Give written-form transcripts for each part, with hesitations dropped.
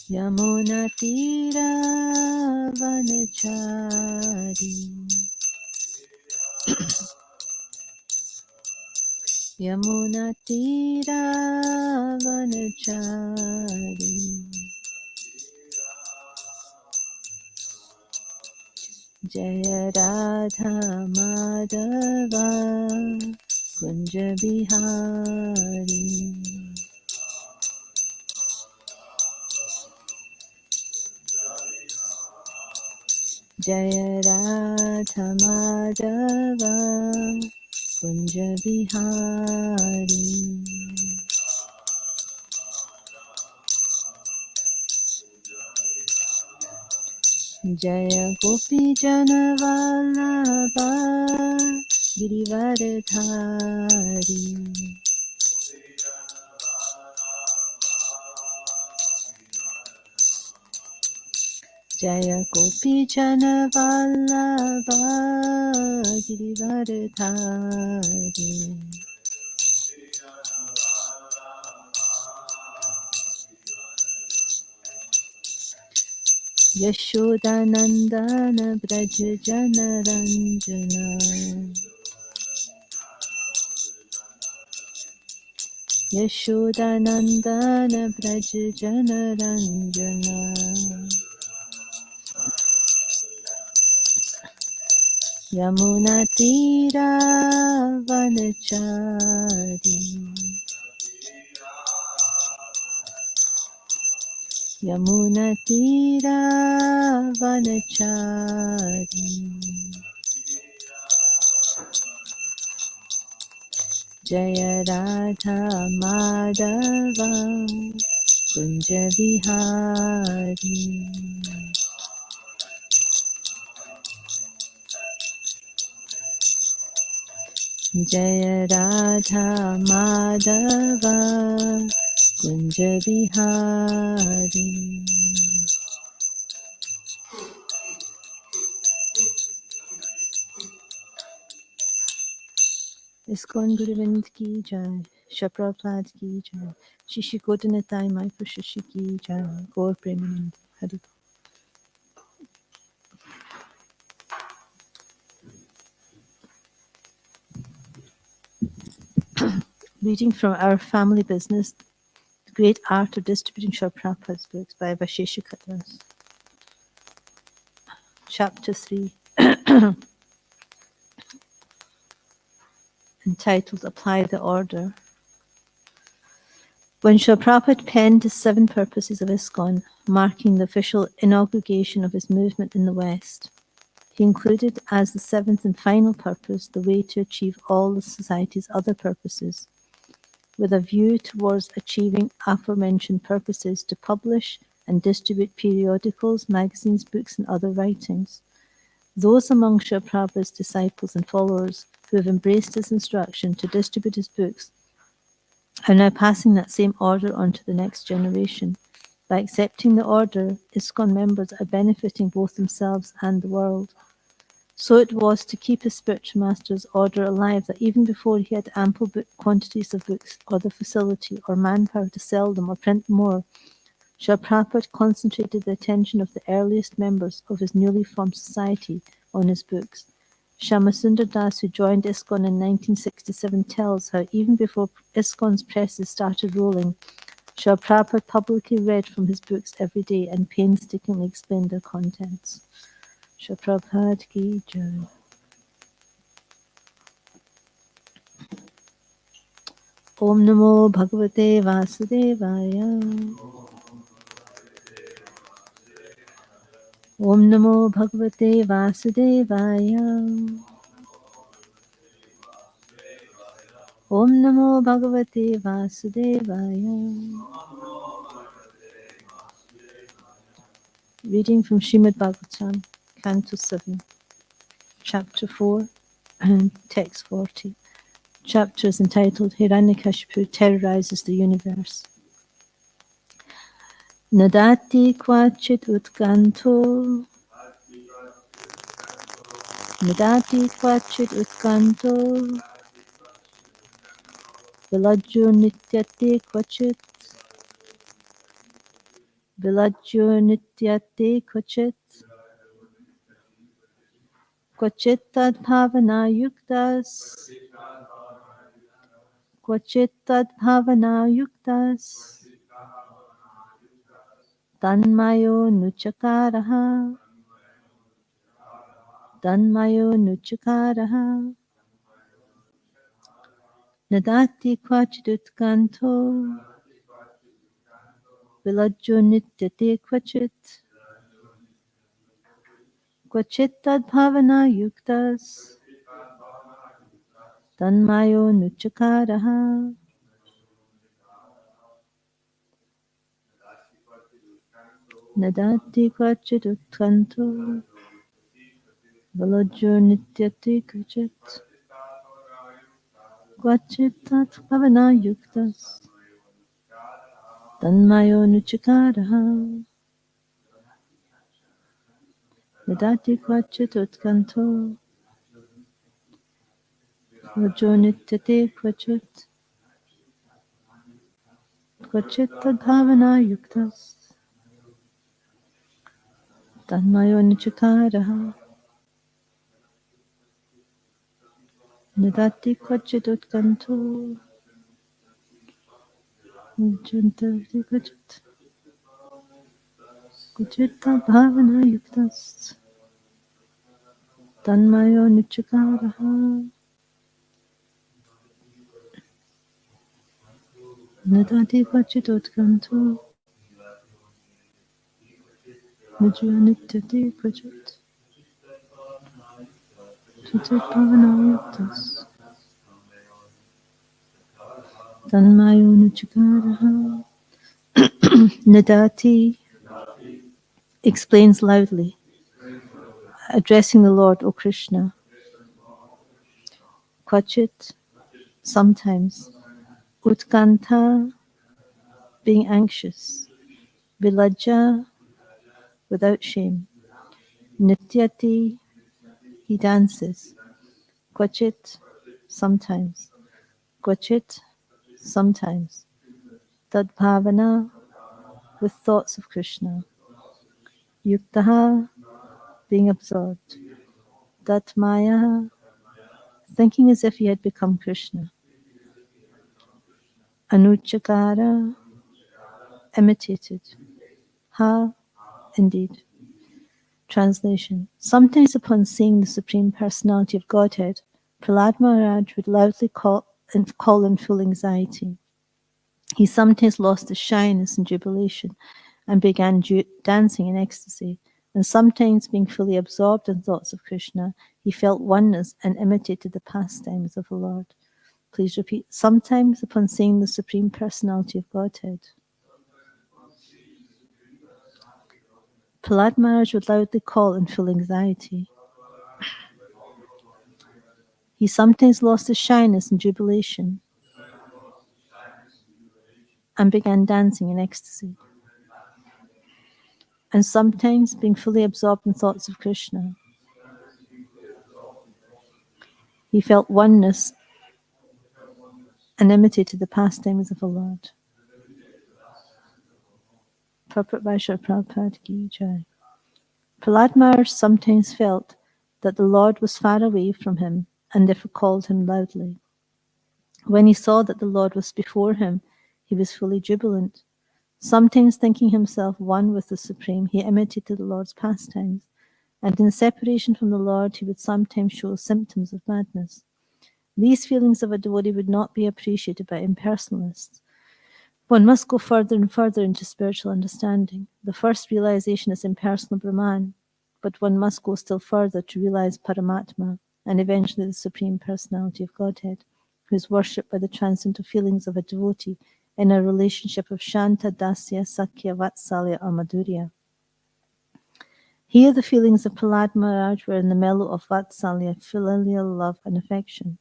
Yamunatira vanachari. Yamunatira vanachari. Jaya Radha Madhava Kunja Bihari. Jaya Radha Madhava Kunja Bihari. Jaya Gopi Jana Vallabha Girivardhari. Jaya Gopi Jana Vallabha Girivardhari. Yashodanandana Braja Jana Ranjana. Yashodanandana Braja Jana Ranjana. Yamunatira vanachari. Yamunatira vanachari. Jaya Radha Madhava Kunja Bihari. Jaya Radha Madhava Kunja Bihari. Iskon Guruvind ki jai, Shri Prabhupada ki jai, Shishi Godinatai Mai Prashishi ki jai, Gaur Premanand Hari. Reading from Our Family Business, The Great Art of Distributing Shri Prabhupada's Books by Vashisha Katras. Chapter 3, entitled Apply the Order. When Srila Prabhupada penned his 7 purposes of ISKCON, marking the official inauguration of his movement in the West, he included as the 7th and final purpose the way to achieve all the Society's other purposes, with a view towards achieving aforementioned purposes to publish and distribute periodicals, magazines, books, and other writings. Those among Srila Prabhupada's disciples and followers who have embraced his instruction to distribute his books are now passing that same order on to the next generation. By accepting the order, ISKCON members are benefiting both themselves and the world. So it was to keep his spiritual master's order alive that even before he had ample quantities of books or the facility or manpower to sell them or print more, Srila Prabhupada concentrated the attention of the earliest members of his newly formed society on his books. Shyamasundar Das, who joined ISKCON in 1967, tells how even before ISKCON's presses started rolling, Srila Prabhupada publicly read from his books every day and painstakingly explained their contents. Srila Prabhupada ki jai. Om Namo Bhagavate Vasudevaya. Om Namo Bhagavate Vasudevaya. Om Namo Bhagavate Vasudevaya. Reading from Srimad Bhagavatam, Canto 7, Chapter 4, and Text 40. Chapter is entitled Hiranyakashipu Terrorizes the Universe. Nadati Kvachit Utkanto. Nadati Kvachit Utkanto. Vilajjo Nityate Kvachit. Vilajyo nityate kvachit. Kvachit tad bhavana yuktas. Kvachit tad bhavana yuktas. Tanmayo nuchakaraha. Tanmayo nuchakaraha. Nadati kvachidutkanto. Vilajyo nityate kvachit. Kvachit tad bhavana yuktas. Tanmayo nuchakaraha. Nadati kvachidutkanto. Vilajyo nityate kvachit. Kvachit tad bhavana yuktas. Tanmayo nuchakaraha. Nadati kvachit utkanto. Vilajyo nityate kvachit. Kvachit tad bhavana yuktas. Tanmayo nuchakaraha. Nadati kvachit utkanto. Jantavati kvachit. Kvachit tad bhavana yuktas. Tanmayo nuchakaraha. Nadati kvachit utkanto. Nityate kvachit. Kvachit bhavana yuktas. Tanmayo nuchakaraha. Nadati explains loudly, addressing the Lord, O Krishna. Kvachit, sometimes. Utkanta, being anxious. Vilaja, without shame. Nityati, he dances. Kvachit, sometimes. Kvachit, sometimes. Tadbhavana, with thoughts of Krishna. Yuktaha, being absorbed. Tatmaya, thinking as if he had become Krishna. Anuchakara, imitated. Ha, indeed. Translation. Sometimes upon seeing the Supreme Personality of Godhead, Prahlad Maharaj would loudly call in full anxiety. He sometimes lost his shyness and jubilation and began dancing in ecstasy, and sometimes being fully absorbed in thoughts of Krishna, he felt oneness and imitated the pastimes of the Lord. Please repeat. Sometimes upon seeing the Supreme Personality of Godhead, Prahlad Maharaj would loudly call in full anxiety. He sometimes lost his shyness and jubilation and began dancing in ecstasy. And sometimes, being fully absorbed in thoughts of Krishna, he felt oneness and imitated the pastimes of the Lord. Purport by Srila Prabhupada Ki Jai. Prahlad Maharaj sometimes felt that the Lord was far away from him and therefore called him loudly. When he saw that the Lord was before him, he was fully jubilant. Sometimes thinking himself one with the Supreme, he imitated the Lord's pastimes, and in separation from the Lord, he would sometimes show symptoms of madness. These feelings of a devotee would not be appreciated by impersonalists. One must go further and further into spiritual understanding. The first realization is impersonal Brahman, but one must go still further to realize Paramatma, and eventually the Supreme Personality of Godhead, who is worshipped by the transcendental feelings of a devotee in a relationship of Shanta, Dasya, Sakya, Vatsalya, or Madhurya. Here the feelings of Prahlad Maharaj were in the mellow of Vatsalya, filial love and affection.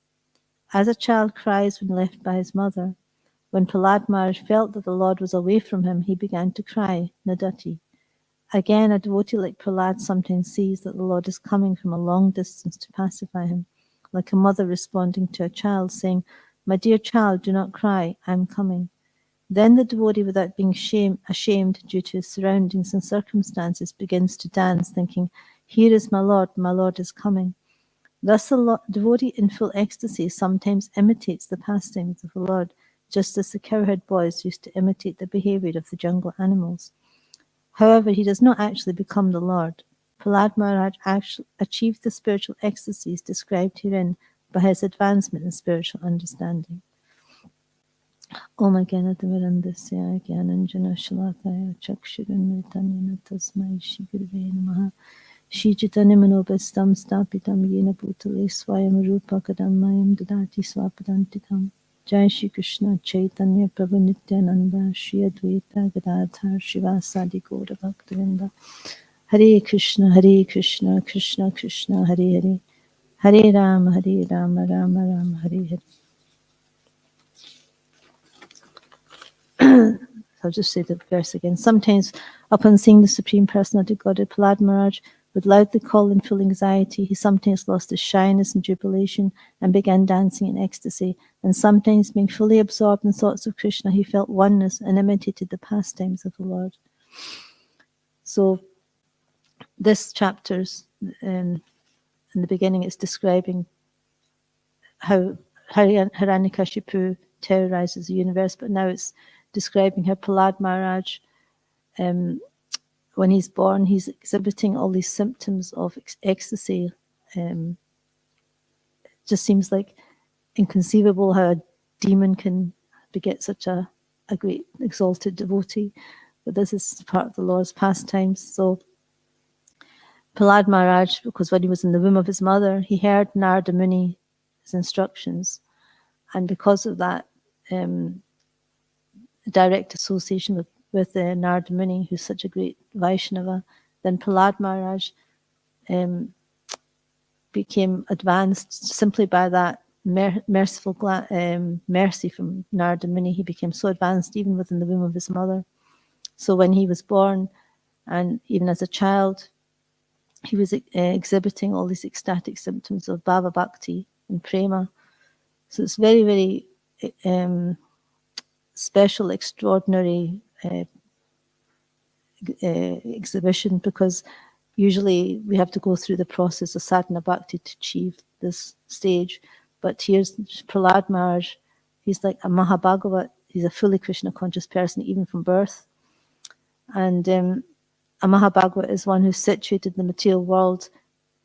As a child cries when left by his mother, when Prahlad Maharaj felt that the Lord was away from him, he began to cry, Nadati. Again, a devotee like Prahlad sometimes sees that the Lord is coming from a long distance to pacify him, like a mother responding to a child saying, "My dear child, do not cry, I am coming." Then the devotee, without being ashamed due to his surroundings and circumstances, begins to dance, thinking, "Here is my Lord is coming." Thus the devotee in full ecstasy sometimes imitates the pastimes of the Lord, just as the cowherd boys used to imitate the behavior of the jungle animals. However, he does not actually become the Lord. Prahlad Maharaj actually achieved the spiritual ecstasies described herein by his advancement in spiritual understanding. Om Jnanatimidandasya Jnananjana Shalakaya Chakshurunmritanina Tasmai Shri Gurave Namaha Shri Chaitanya Manobhastam Stapitam Yena Bhutale Swayam Rupa Kadammayam Dadati Swapadantikam. Jai Shri Krishna Chaitanya Prabhu Nityananda Shri Advaita Gadadhar Shivasadi Gaura Bhaktavinda. Hare Krishna Krishna Krishna Hare Hare Hare Rama Rama Rama Hare Hare. I'll just say the verse again. Sometimes, upon seeing the Supreme Personality of Godhead, Prahlad Maharaj would loudly call in full anxiety. He sometimes lost his shyness and jubilation and began dancing in ecstasy. And sometimes, being fully absorbed in thoughts of Krishna, he felt oneness and imitated the pastimes of the Lord. So, this chapter's in the beginning, it's describing how Hiranyakashipu terrorizes the universe, but now it's describing how Prahlad Maharaj, when he's born, he's exhibiting all these symptoms of ecstasy. It just seems like inconceivable how a demon can beget such a great exalted devotee. But this is part of the Lord's pastimes. So Prahlad Maharaj, because when he was in the womb of his mother, he heard Narada Muni's instructions. And because of that, direct association with Narada Muni, who's such a great Vaishnava, then Prahlad Maharaj became advanced simply by that merciful mercy from Narada Muni. He became so advanced even within the womb of his mother. So when he was born, and even as a child, he was exhibiting all these ecstatic symptoms of Bhava Bhakti and Prema. So it's very, very special, extraordinary exhibition, because usually we have to go through the process of sadhana bhakti to achieve this stage. But here's Prahlad Maharaj. He's like a Mahabhagavat. He's a fully Krishna conscious person, even from birth. And a Mahabhagavat is one who's situated in the material world.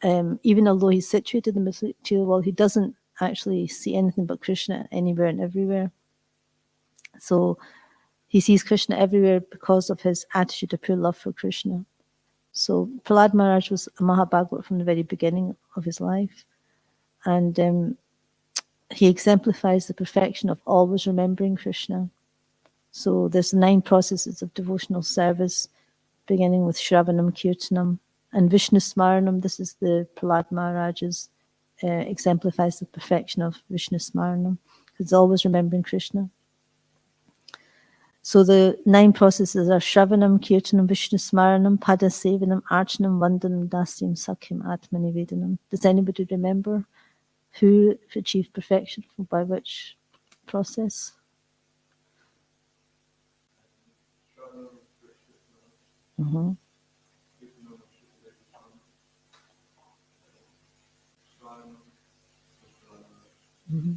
Even although he's situated in the material world, he doesn't actually see anything but Krishna anywhere and everywhere. So he sees Krishna everywhere because of his attitude of pure love for Krishna. So Prahlad Maharaj was a Mahabhagavat from the very beginning of his life. And he exemplifies the perfection of always remembering Krishna. So there's 9 processes of devotional service, beginning with Shravanam, Kirtanam, and Vishnu Smaranam. This is the Prahlad Maharaj's, exemplifies the perfection of Vishnu Smaranam, because it's always remembering Krishna. So the 9 processes are Shravanam, Kirtanam, Vishnu Smaranam, Pada Sevanam, Archanam, Vandanam, Dasyam, Sakyam, Atmanivedanam. Does anybody remember who achieved perfection by which process? Mm-hmm. Mm-hmm.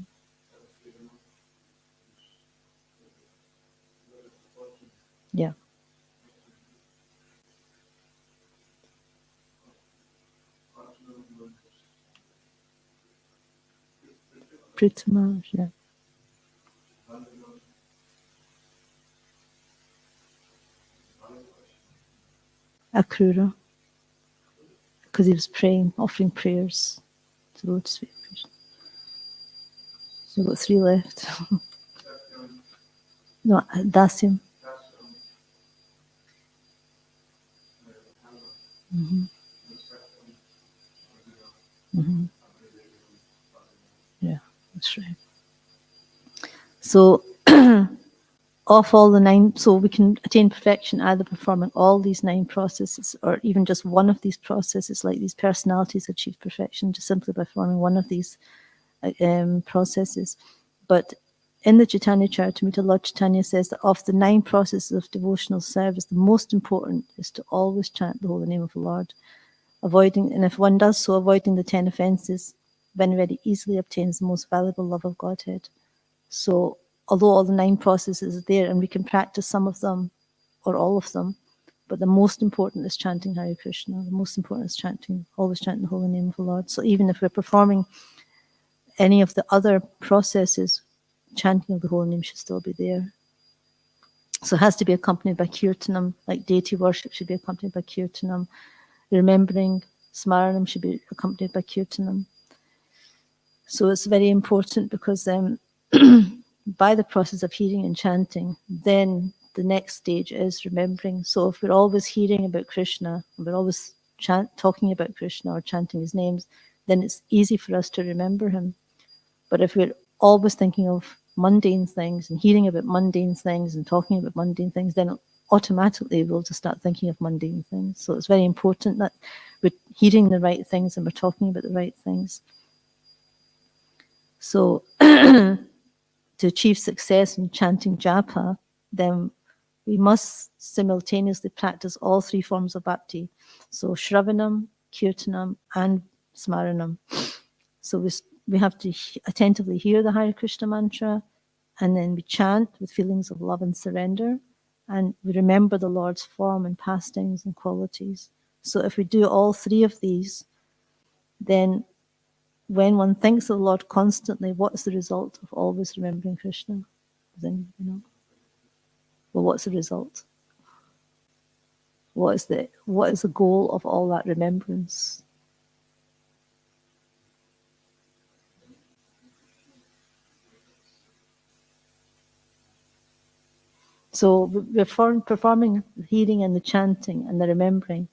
Yeah. Pritama, yeah. Akrura, because he was praying, offering prayers to the Lotus feet of Krishna. So we've got 3 left. No, Dasyam. Mm-hmm. Mm-hmm. Yeah, that's right. So of all the 9, so we can attain perfection either performing all these 9 processes, or even just one of these processes. Like these personalities achieve perfection just simply by performing one of these processes. But in the Chaitanya Charitamrita, Lord Chaitanya says that of the 9 processes of devotional service, the most important is to always chant the holy name of the Lord, avoiding, and if one does so, avoiding the 10 offences, then very easily obtains the most valuable love of Godhead. So, although all the 9 processes are there, and we can practice some of them or all of them, but the most important is chanting Hare Krishna. The most important is always chanting the holy name of the Lord. So even if we're performing any of the other processes, chanting of the holy name should still be there. So it has to be accompanied by kirtanam, like deity worship should be accompanied by kirtanam. Remembering smaranam should be accompanied by kirtanam. So it's very important because by the process of hearing and chanting, then the next stage is remembering. So if we're always hearing about Krishna, and we're always talking about Krishna or chanting his names, then it's easy for us to remember him. But if we're always thinking of mundane things and hearing about mundane things and talking about mundane things, then automatically we'll just start thinking of mundane things. So it's very important that we're hearing the right things and we're talking about the right things. So to achieve success in chanting japa, then we must simultaneously practice all 3 forms of bhakti. So Shravanam, Kirtanam, and Smaranam. So we have to attentively hear the Hare Krishna mantra, and then we chant with feelings of love and surrender, and we remember the Lord's form and pastimes and qualities. So if we do all 3 of these, then when one thinks of the Lord constantly, what's the result of always remembering Krishna? Then, well, what's the result? What is the goal of all that remembrance? So we're performing the hearing and the chanting and the remembering,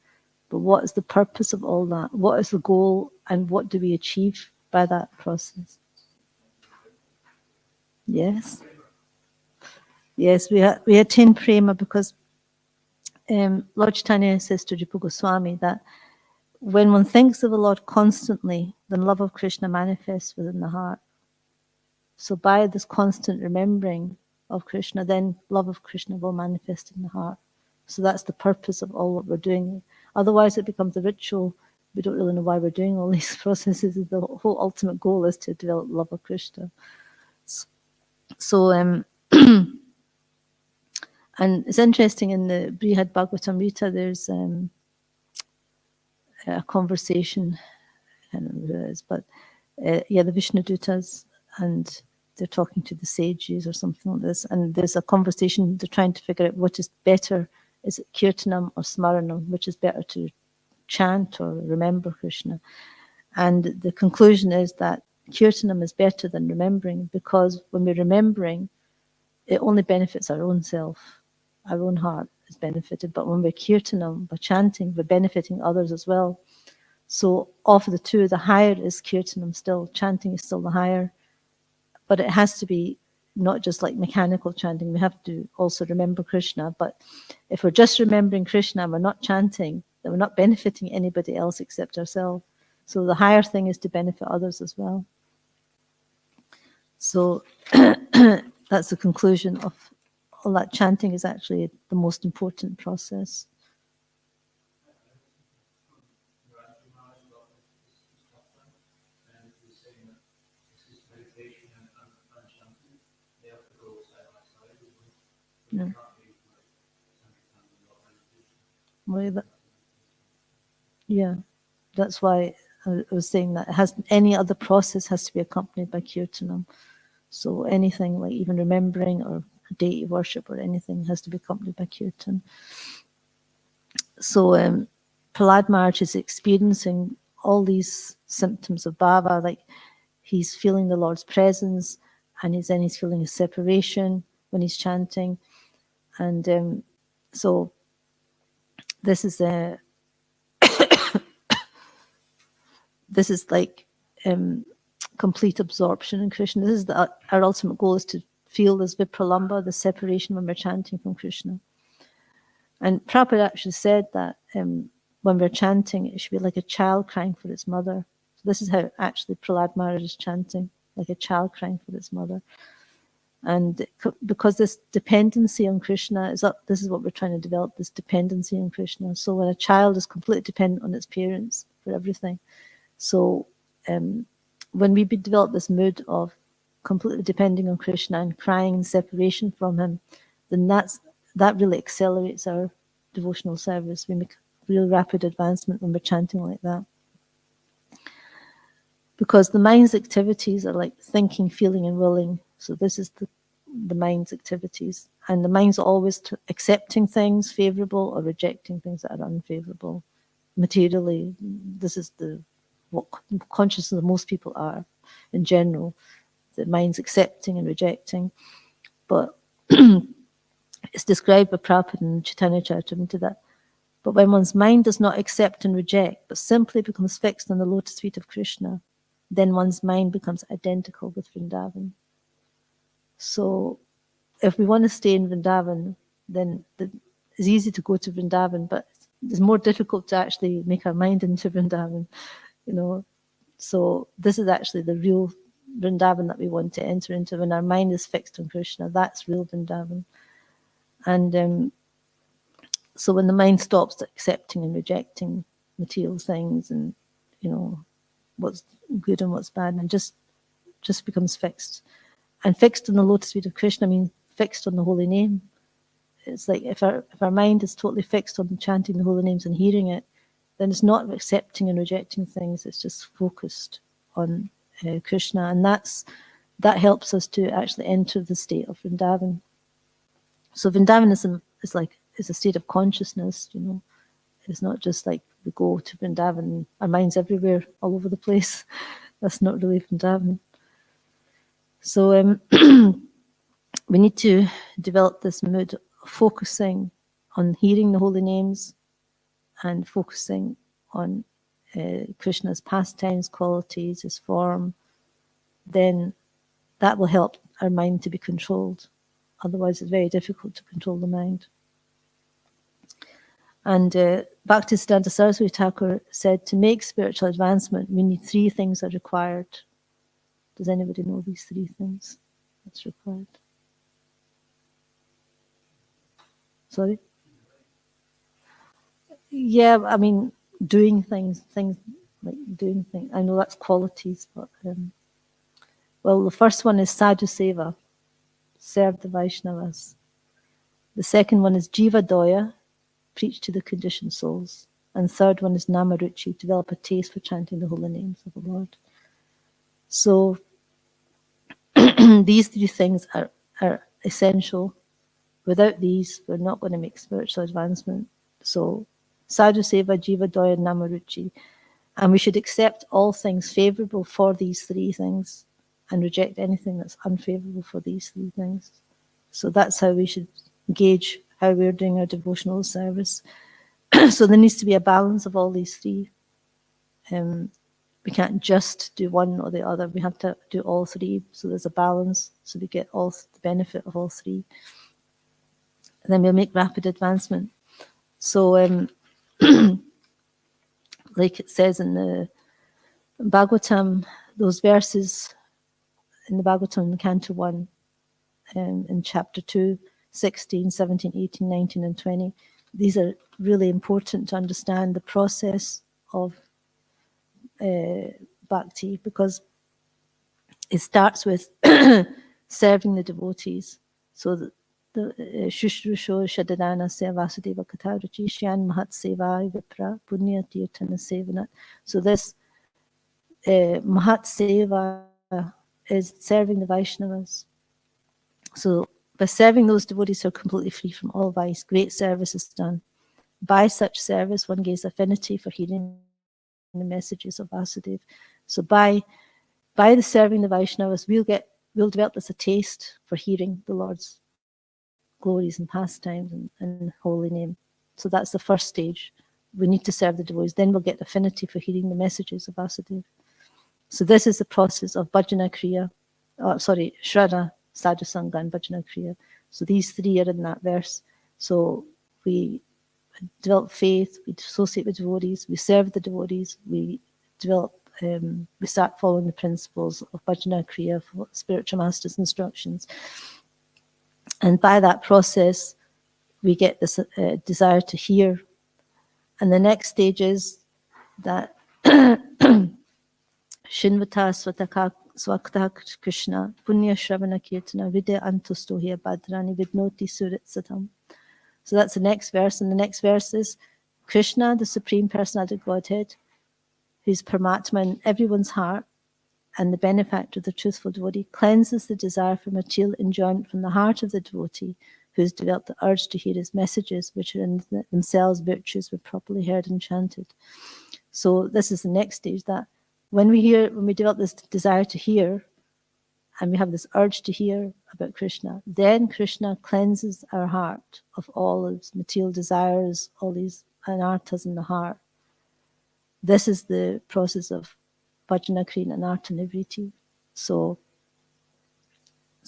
but what is the purpose of all that? What is the goal, and what do we achieve by that process? Yes. Yes, we attain prema because Lord Chaitanya says to Jiva Goswami that when one thinks of the Lord constantly, then love of Krishna manifests within the heart. So by this constant remembering of Krishna, then love of Krishna will manifest in the heart. So that's the purpose of all what we're doing. Otherwise it becomes a ritual. We don't really know why we're doing all these processes. The whole ultimate goal is to develop love of Krishna. So and it's interesting in the Brihad Bhagavatam, there's a conversation, I don't know who it is, but the Vishnu Dutas, and they're talking to the sages or something like this, and there's a conversation, they're trying to figure out what is better, is it Kirtanam or Smaranam, which is better to chant or remember Krishna. And the conclusion is that Kirtanam is better than remembering, because when we're remembering, it only benefits our own self. Our own heart is benefited, but when we're Kirtanam, by chanting, we're benefiting others as well. So of the 2, the higher is Kirtanam still, chanting is still the higher, but it has to be not just like mechanical chanting, we have to also remember Krishna. But if we're just remembering Krishna and we're not chanting, then we're not benefiting anybody else except ourselves. So the higher thing is to benefit others as well. So that's the conclusion of all that. Chanting is actually the most important process. No. Yeah, that's why I was saying that any other process has to be accompanied by kirtanam. So anything like even remembering or deity worship or anything has to be accompanied by kirtan. So Prahlad Maharaj is experiencing all these symptoms of bhava, like he's feeling the Lord's presence, and he's feeling a separation when he's chanting, and so this is this is like complete absorption in Krishna. This is our ultimate goal, is to feel this vipralamba, the separation when we're chanting from Krishna. And Prabhupada actually said that when we're chanting, it should be like a child crying for its mother. So this is how actually Prahlad Maharaj is chanting, like a child crying for its mother. And because this dependency on Krishna is up, this is what we're trying to develop, this dependency on Krishna. So when a child is completely dependent on its parents for everything, so when we develop this mood of completely depending on Krishna and crying in separation from him, then that really accelerates our devotional service. We make real rapid advancement when we're chanting like that. Because the mind's activities are like thinking, feeling, and willing. So this is the mind's activities. And the mind's always accepting things favorable or rejecting things that are unfavorable. Materially, this is what consciousness of most people are in general. The mind's accepting and rejecting. But it's described by Prabhupada in Chaitanya Charitamrita that, but when one's mind does not accept and reject, but simply becomes fixed on the lotus feet of Krishna, then one's mind becomes identical with Vrindavan. So if we want to stay in Vrindavan, then it's easy to go to Vrindavan, but it's more difficult to actually make our mind into Vrindavan, you know. So this is actually the real Vrindavan that we want to enter into. When our mind is fixed on Krishna, that's real Vrindavan. And so when the mind stops accepting and rejecting material things and, you know, what's good and what's bad, and just becomes fixed. And fixed on the lotus feet of Krishna means fixed on the holy name. It's like if our mind is totally fixed on chanting the holy names and hearing it, then it's not accepting and rejecting things. It's just focused on Krishna, and that helps us to actually enter the state of Vrindavan. So Vrindavan is a state of consciousness. You know, it's not just like we go to Vrindavan, our mind's everywhere, all over the place. That's not really Vrindavan. So we need to develop this mood of focusing on hearing the holy names and focusing on Krishna's pastimes, qualities, his form. Then that will help our mind to be controlled. Otherwise, it's very difficult to control the mind. And Bhaktisiddhanta Saraswati Thakur said, to make spiritual advancement, we need 3 things are required. Does anybody know these 3 things that's required? Sorry? Yeah, I mean, doing things like doing things. I know that's qualities, but well, the first one is sadhu seva, serve the Vaishnavas. The second one is jiva doya, preach to the conditioned souls. And third one is namaruchi, develop a taste for chanting the holy names of the Lord. So these 3 things are essential. Without these, we're not going to make spiritual advancement. So sadhu seva, jiva doya, namaruchi. And we should accept all things favorable for these 3 things and reject anything that's unfavorable for these 3 things. So that's how we should gauge how we're doing our devotional service. So there needs to be a balance of all these 3. We can't just do one or the other. We have to do all 3. So there's a balance. So we get all the benefit of all 3. And then we'll make rapid advancement. So like it says in the Bhagavatam, those verses in the Bhagavatam in Canto 1, in chapter 2, 16, 17, 18, 19, and 20, these are really important to understand the process of bhakti, because it starts with serving the devotees. So the Shushrusho Shadadana Sevasudeva Katharuchi Shyan Mahat Seva Vipra Punya Tirthana Sevanat. So this Mahat Seva is serving the Vaishnavas. So by serving those devotees who are completely free from all vice, great service is done. By such service, one gains affinity for hearing the messages of Vasudeva. So by the serving the Vaishnavas, we'll develop this a taste for hearing the Lord's glories and pastimes and holy name. So that's the first stage. We need to serve the devotees. Then we'll get affinity for hearing the messages of Vasudeva. So this is the process of bhajana kriya, shraddha, sadhu sangha, and bhajana kriya. So these 3 are in that verse. So we develop faith, we associate with devotees, we serve the devotees, we develop we start following the principles of Bhajana Kriya, spiritual master's instructions. And by that process, we get this desire to hear. And the next stage is that Shinvata Swakta Krishna Punya Shravana Kirtana Vidya Antustohya Bhadrani Vidnoti Surit Satam. So that's the next verse. And the next verse is Krishna, the Supreme Personality of Godhead, who's Paramatma in everyone's heart and the benefactor of the truthful devotee, cleanses the desire for material enjoyment from the heart of the devotee who has developed the urge to hear his messages, which are in themselves virtues, were properly heard and chanted. So this is the next stage, that when we develop this desire to hear, and we have this urge to hear about Krishna, then Krishna cleanses our heart of all its material desires, all these anarthas in the heart. This is the process of Bhajana Kriya and Anartha Nivriti. So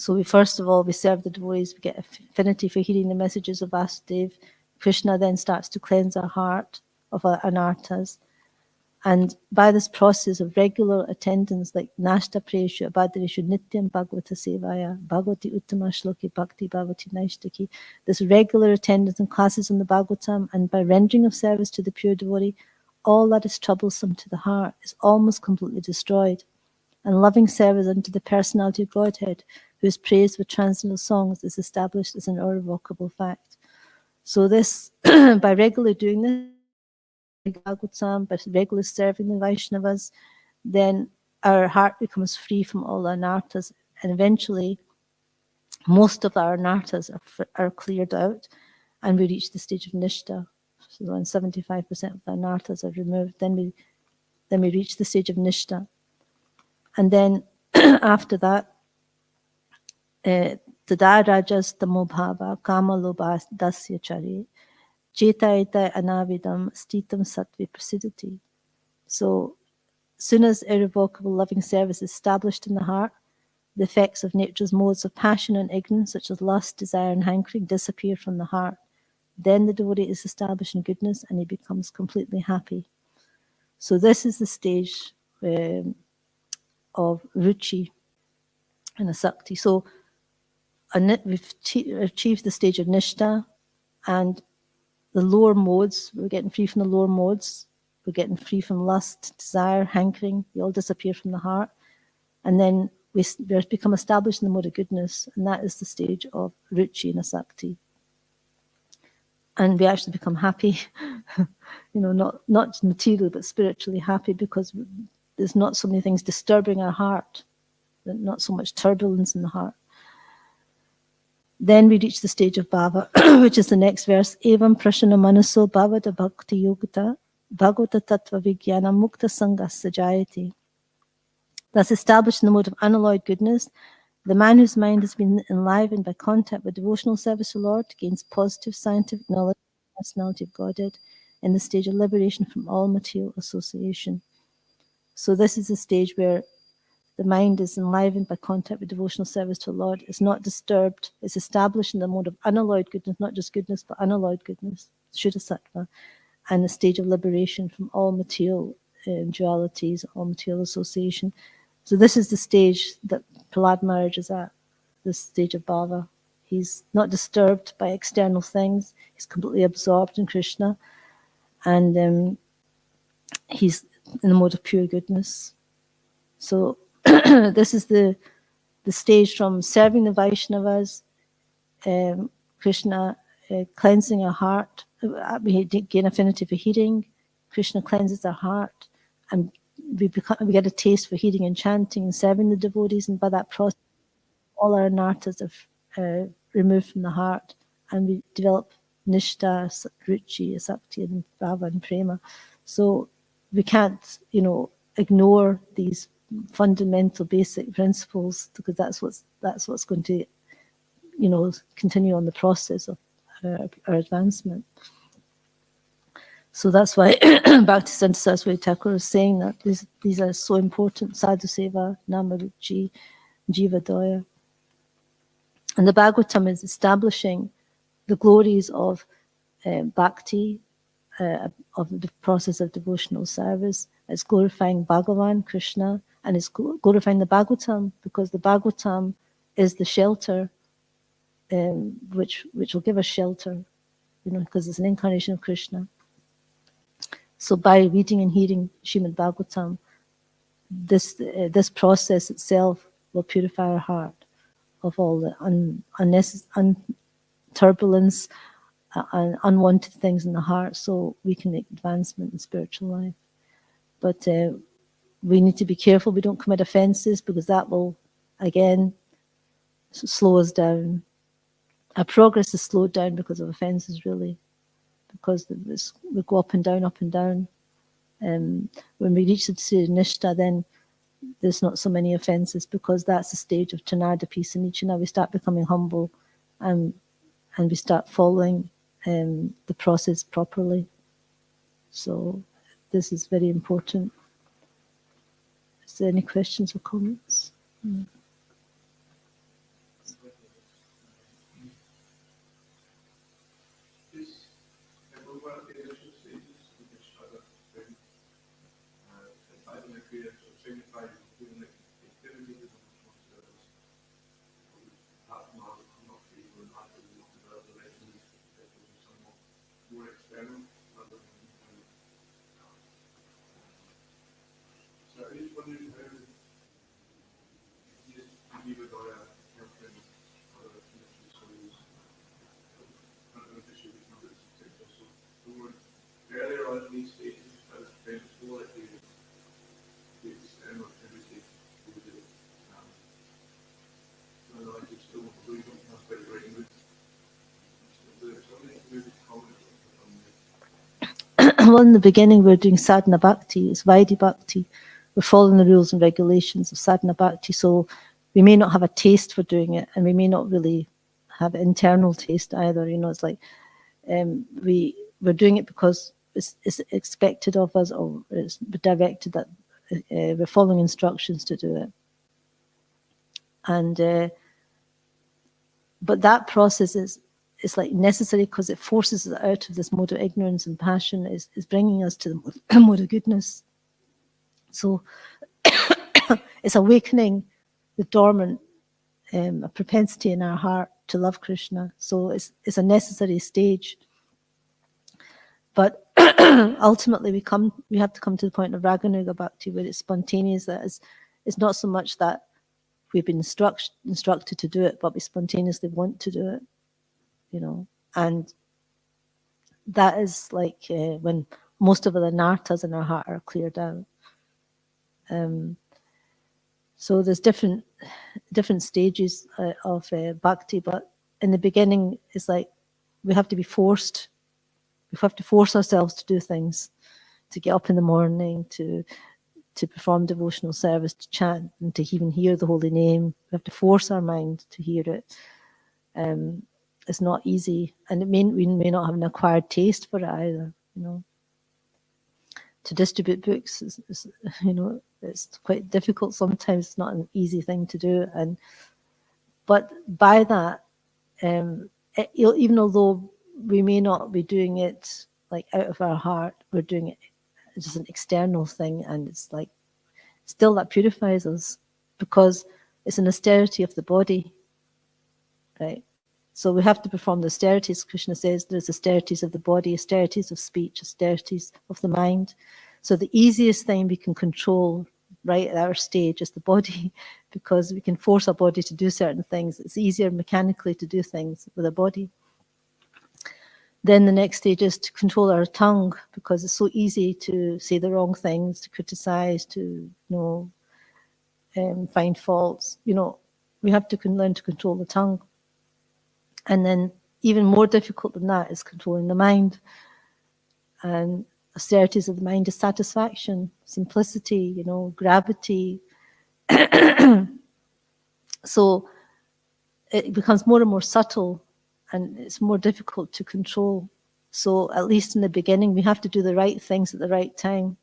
we first of all, we serve the devotees, we get affinity for hearing the messages of Vasudeva. Krishna then starts to cleanse our heart of our anarthas. And by this process of regular attendance, like Nashta Prayeshu, Abhadreshu, Nityam Bhagavata Sevaya, Bhagavati Uttama Shloki, Bhakti Bhavati Naishtaki, this regular attendance in classes on the Bhagavatam, and by rendering of service to the pure devotee, all that is troublesome to the heart is almost completely destroyed. And loving service unto the personality of Godhead, who is praised with transcendental songs, is established as an irrevocable fact. So this, by regularly doing this, Bhagavatam, by regularly serving the Vaishnavas, then our heart becomes free from all anarthas, and eventually most of our anarthas are cleared out, and we reach the stage of Nishta. So when 75% of the anarthas are removed, then we reach the stage of Nishta. And then after that, Tada Rajas Tamobhava Kama Lobha Dasya Chari Chetaita Anavidam Stitam Sattvi Prasidati. So soon as irrevocable loving service is established in the heart, the effects of nature's modes of passion and ignorance, such as lust, desire, and hankering, disappear from the heart. Then the devotee is established in goodness and he becomes completely happy. So this is the stage of ruchi and asakti. So we've achieved the stage of nishta, and the lower modes, we're getting free from the lower modes. We're getting free from lust, desire, hankering. They all disappear from the heart. And then we become established in the mode of goodness, and that is the stage of ruchi and asakti. And we actually become happy, not materially, but spiritually happy, because there's not so many things disturbing our heart, not so much turbulence in the heart. Then we reach the stage of bhava, which is the next verse. Evam prashana manaso bhavata bhakti yogata bhagavata tattva vijnana mukta sangasya jayati. Thus established in the mode of unalloyed goodness, the man whose mind has been enlivened by contact with devotional service to the Lord gains positive scientific knowledge of the personality of Godhead in the stage of liberation from all material association. So this is the stage where the mind is enlivened by contact with devotional service to the Lord. It's not disturbed. It's established in the mode of unalloyed goodness, not just goodness, but unalloyed goodness, Shuddha Sattva, and the stage of liberation from all material dualities, all material association. So this is the stage that Prahlad Maharaj is at, this stage of bhava. He's not disturbed by external things. He's completely absorbed in Krishna, and he's in the mode of pure goodness. So this is the stage from serving the Vaishnavas, Krishna cleansing our heart. We gain affinity for hearing. Krishna cleanses our heart, and we get a taste for hearing and chanting and serving the devotees. And by that process, all our anarthas are removed from the heart, and we develop nishta, ruchi, asakti, and bhava and prema. So we can't, ignore these fundamental basic principles, because that's what's going to continue on the process of our advancement. So that's why Bhaktisiddhanta Saraswati Thakur is saying that these are so important: sadhu seva, namaruchi, jiva doya. And the Bhagavatam is establishing the glories of bhakti of the process of devotional service. It's glorifying Bhagavan, Krishna, and it's glorifying the Bhagavatam, because the Bhagavatam is the shelter, which will give us shelter, because it's an incarnation of Krishna. So by reading and hearing Srimad Bhagavatam, this process itself will purify our heart of all the turbulence and unwanted things in the heart, so we can make advancement in spiritual life. But we need to be careful we don't commit offenses, because that will, again, slow us down. Our progress is slowed down because of offenses, really, because we go up and down, up and down. When we reach the Nishta, then there's not so many offenses, because that's the stage of Chanada, peace and Nichana. We start becoming humble, and we start following the process properly. So this is very important. Is there any questions or comments? Well, in the beginning, we're doing sadhana bhakti, it's Vaidhi bhakti. We're following the rules and regulations of sadhana bhakti, so we may not have a taste for doing it, and we may not really have internal taste either. It's like we're doing it because it's expected of us, or it's directed that we're following instructions to do it. And but that process is like necessary, because it forces us out of this mode of ignorance and passion, is bringing us to the mode of goodness. So it's awakening the dormant propensity in our heart to love Krishna. So it's a necessary stage. But ultimately we have to come to the point of Raganuga Bhakti, where it's spontaneous. That is, it's not so much that we've been instructed to do it, but we spontaneously want to do it. And that is like when most of the nartas in our heart are cleared out. So there's different stages of bhakti, but in the beginning, it's like we have to be forced. We have to force ourselves to do things, to get up in the morning, to perform devotional service, to chant, and to even hear the holy name. We have to force our mind to hear it. It's not easy, and we may not have an acquired taste for it either. To distribute books is it's quite difficult sometimes. It's not an easy thing to do, but by that, even although we may not be doing it like out of our heart, we're doing it as an external thing, and it's like still that purifies us, because it's an austerity of the body, right? So we have to perform the austerities. Krishna says there's austerities of the body, austerities of speech, austerities of the mind. So the easiest thing we can control right at our stage is the body, because we can force our body to do certain things. It's easier mechanically to do things with a body. Then the next stage is to control our tongue, because it's so easy to say the wrong things, to criticize, to find faults. We have to learn to control the tongue. And then even more difficult than that is controlling the mind. And austerities of the mind is satisfaction, simplicity, gravity. So it becomes more and more subtle, and it's more difficult to control. So at least in the beginning, we have to do the right things at the right time,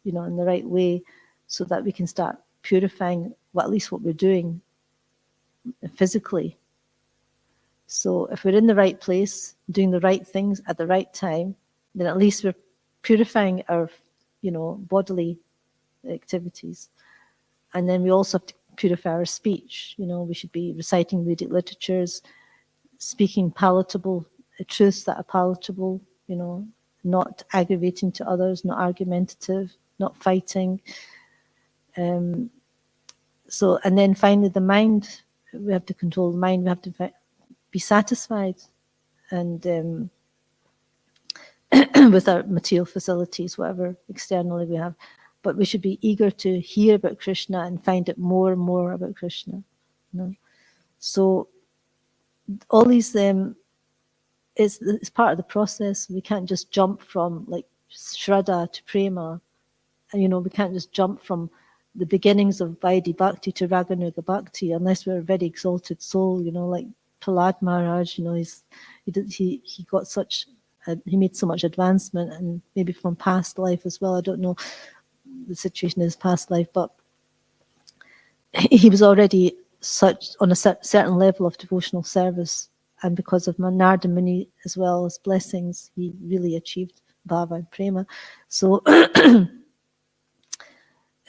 in the right way, so that we can start purifying at least what we're doing physically. So if we're in the right place, doing the right things at the right time, then at least we're purifying our, bodily activities. And then we also have to purify our speech. We should be reciting Vedic literatures, speaking palatable truths that are palatable, not aggravating to others, not argumentative, not fighting. And then finally the mind, we have to control the mind, we have to be satisfied and with our material facilities, whatever externally we have. But we should be eager to hear about Krishna and find out more and more about Krishna. So all these it's part of the process. We can't just jump from like Shraddha to Prema. And, we can't just jump from the beginnings of Vaidhi Bhakti to Raganuga Bhakti unless we're a very exalted soul, like Prahlad Maharaj, he got such, he made so much advancement, and maybe from past life as well. I don't know the situation in his past life, but he was already such on a certain level of devotional service, and because of Narada Muni as well as blessings, he really achieved Bhava and Prema. So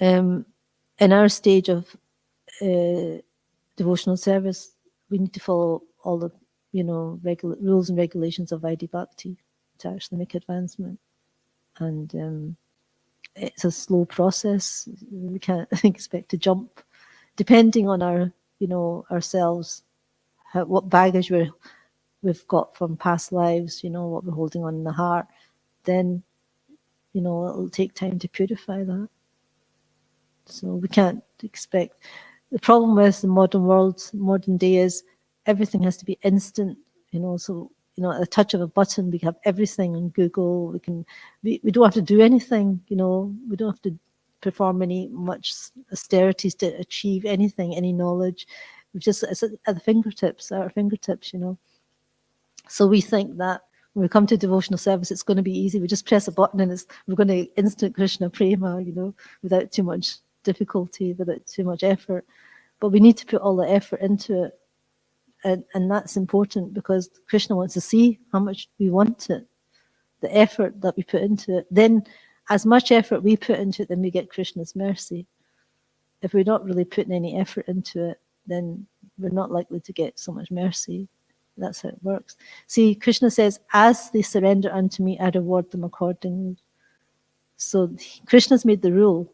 in our stage of devotional service, we need to follow all the rules and regulations of Vaidhi Bhakti to actually make advancement. And it's a slow process. We can't expect to jump, depending on our ourselves, what baggage we've got from past lives, what we're holding on in the heart. Then it'll take time to purify that. So we can't expect. The problem with the modern world, modern day, is everything has to be instant. So at the touch of a button, we have everything on Google. We don't have to do anything. We don't have to perform much austerities to achieve anything, any knowledge. It's at the fingertips, at our fingertips. So we think that when we come to devotional service, it's going to be easy. We just press a button and we're going to instant Krishna Prema, without too much difficulty, without too much effort. But we need to put all the effort into it. And that's important because Krishna wants to see how much we want it, the effort that we put into it. Then as much effort we put into it, then we get Krishna's mercy. If we're not really putting any effort into it, then we're not likely to get so much mercy. That's how it works. See, Krishna says, as they surrender unto me, I reward them accordingly. So Krishna's made the rule.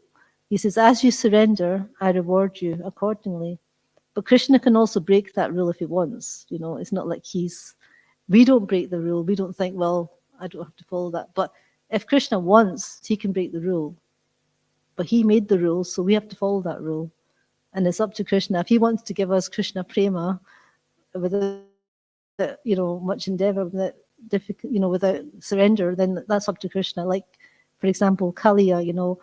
He says, as you surrender, I reward you accordingly. But Krishna can also break that rule if he wants. It's not like we don't break the rule. We don't think, well, I don't have to follow that. But if Krishna wants, he can break the rule. But he made the rule, so we have to follow that rule. And it's up to Krishna. If he wants to give us Krishna Prema without, much endeavor, without surrender, then that's up to Krishna. Like, for example, Kaliya,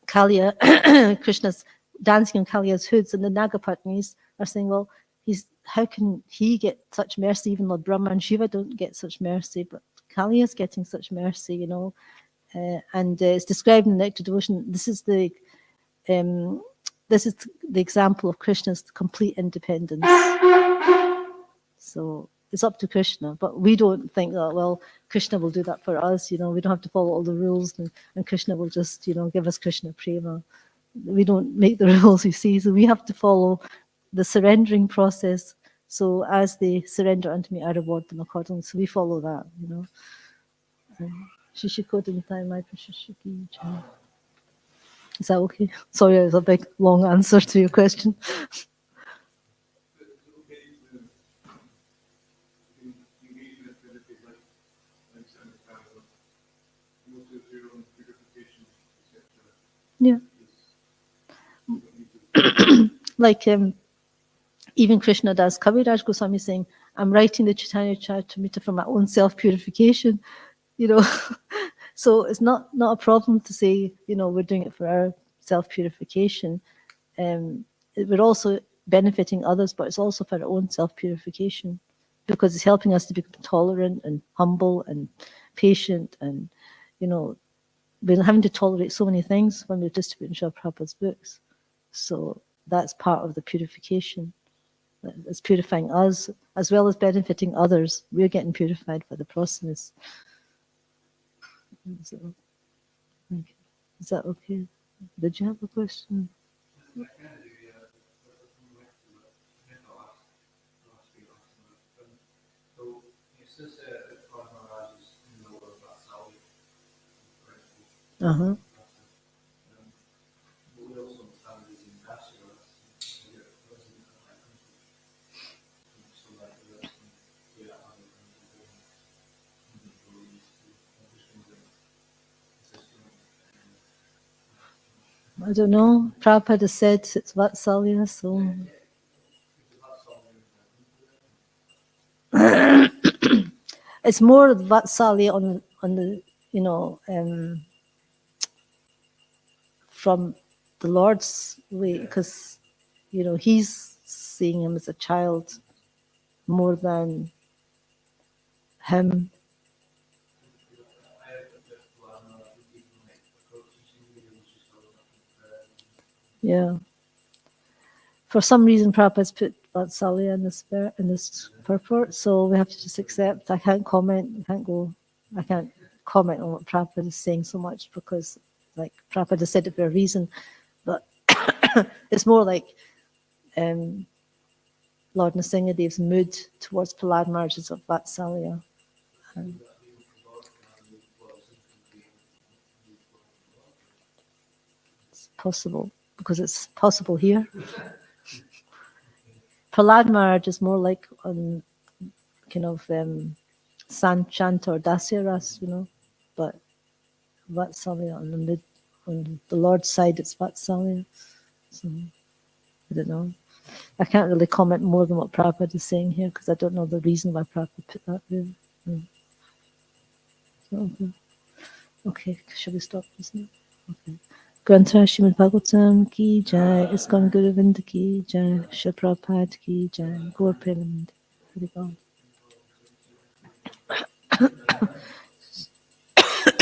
Kaliya, Krishna's dancing on Kaliya's hoods, and the Nagapatnis are saying, well, how can he get such mercy, even though Brahma and Shiva don't get such mercy, but Kaliya's getting such mercy, and it's described in the Nectar Devotion. This is the example of Krishna's complete independence. So it's up to Krishna, but we don't think that, well, Krishna will do that for us. We don't have to follow all the rules, and Krishna will just, give us Krishna Prema. We don't make the rules, you see, so we have to follow the surrendering process. So as they surrender unto me, I reward them accordingly. So we follow that, Is that okay? Sorry, it was a big, long answer to your question. Yeah. Like even Krishna Das, Kaviraj Goswami saying, I'm writing the Chaitanya Charitamrita for my own self-purification, So it's not a problem to say, we're doing it for our self-purification. We're also benefiting others, but it's also for our own self-purification because it's helping us to be tolerant and humble and patient, and, we're having to tolerate so many things when we're distributing Srila Prabhupada's books. So that's part of the purification. It's purifying us as well as benefiting others. We're getting purified by the process. So, okay. Is that okay? Did you have a question? Uh-huh. I don't know. Prabhupada said it's Vatsalya, so it's more Vatsalya on the from the Lord's way, because he's seeing him as a child more than him. Yeah. For some reason, Prabhupada's put Vatsalya in this purport, so we have to just accept. I can't comment. I can't comment on what Prabhupada is saying so much, because, like, Prabhupada said it for a reason, but it's more like Lord Nrsingadev's mood towards Prahlad Maharaj is of Vatsalya. It's possible, because it's possible here. Prahlad Maharaj is more like on kind of Sanchant or Dasya Ras, but Vatsalya on the Lord's side, it's Vatsalya. So I don't know. I can't really comment more than what Prabhupada is saying here, because I don't know the reason why Prabhupada put that there. Okay, shall we stop this now? Okay. Granth Srimad Bhagavatam ki jai, ISKCON Guru Vrinda ki jai, Shri Prabhupada ki jai, Gaur Premanand. Hari Bol.